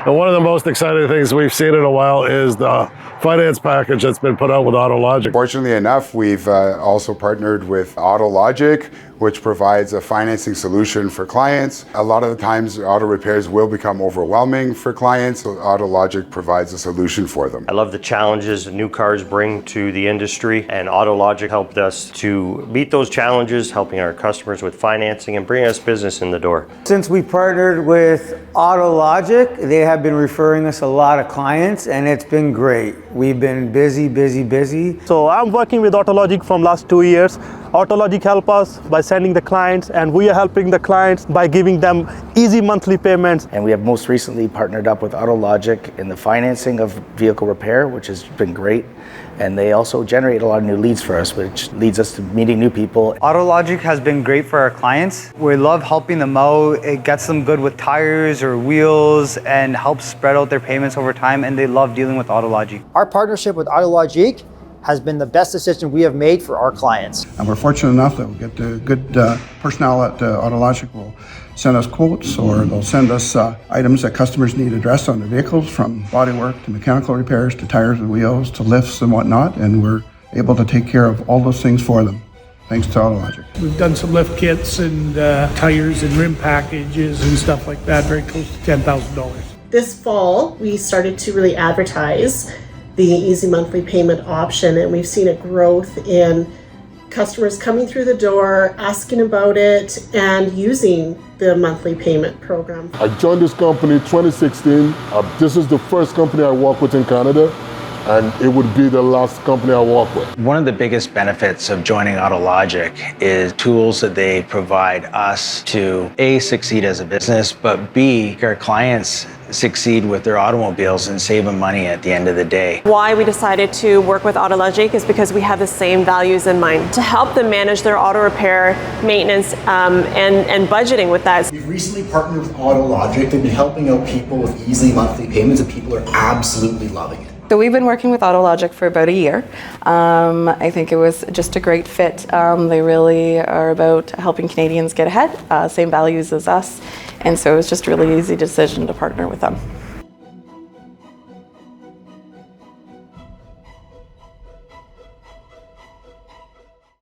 And one of the most exciting things we've seen in a while is the finance package that's been put out with AutologiQ. Fortunately enough, we've also partnered with AutologiQ, which provides a financing solution for clients. A lot of the times, auto repairs will become overwhelming for clients, so AutologiQ provides a solution for them. I love the challenges new cars bring to the industry, and AutologiQ helped us to meet those challenges, helping our customers with financing and bring us business in the door. Since we partnered with AutologiQ, they have been referring us a lot of clients, and it's been great. We've been busy. So I'm working with AutologiQ from last 2 years. AutologiQ help us by sending the clients, and we are helping the clients by giving them easy monthly payments. And we have most recently partnered up with AutologiQ in the financing of vehicle repair, which has been great. And they also generate a lot of new leads for us, which leads us to meeting new people. AutologiQ has been great for our clients. We love helping them out. It gets them good with tires or wheels and helps spread out their payments over time, and they love dealing with AutologiQ. Our partnership with AutologiQ has been the best decision we have made for our clients. And we're fortunate enough that we get the good personnel at AutologiQ will send us quotes, or they'll send us items that customers need addressed on their vehicles, from bodywork to mechanical repairs to tires and wheels to lifts and whatnot, and we're able to take care of all those things for them, thanks to AutologiQ. We've done some lift kits and tires and rim packages and stuff like that, very close to $10,000. This fall, we started to really advertise the easy monthly payment option, and we've seen a growth in customers coming through the door, asking about it, and using the monthly payment program. I joined this company in 2016. This is the first company I work with in Canada, and it would be the last company I work with. One of the biggest benefits of joining AutologiQ is tools that they provide us to A, succeed as a business, but B, our clients succeed with their automobiles and save them money at the end of the day. Why we decided to work with AutologiQ is because we have the same values in mind, to help them manage their auto repair, maintenance, and budgeting with that. We've recently partnered with AutologiQ. They've been helping out people with easy monthly payments, and people are absolutely loving it. So we've been working with AutologiQ for about a year. I think it was just a great fit. They really are about helping Canadians get ahead, same values as us. And so it was just a really easy decision to partner with them.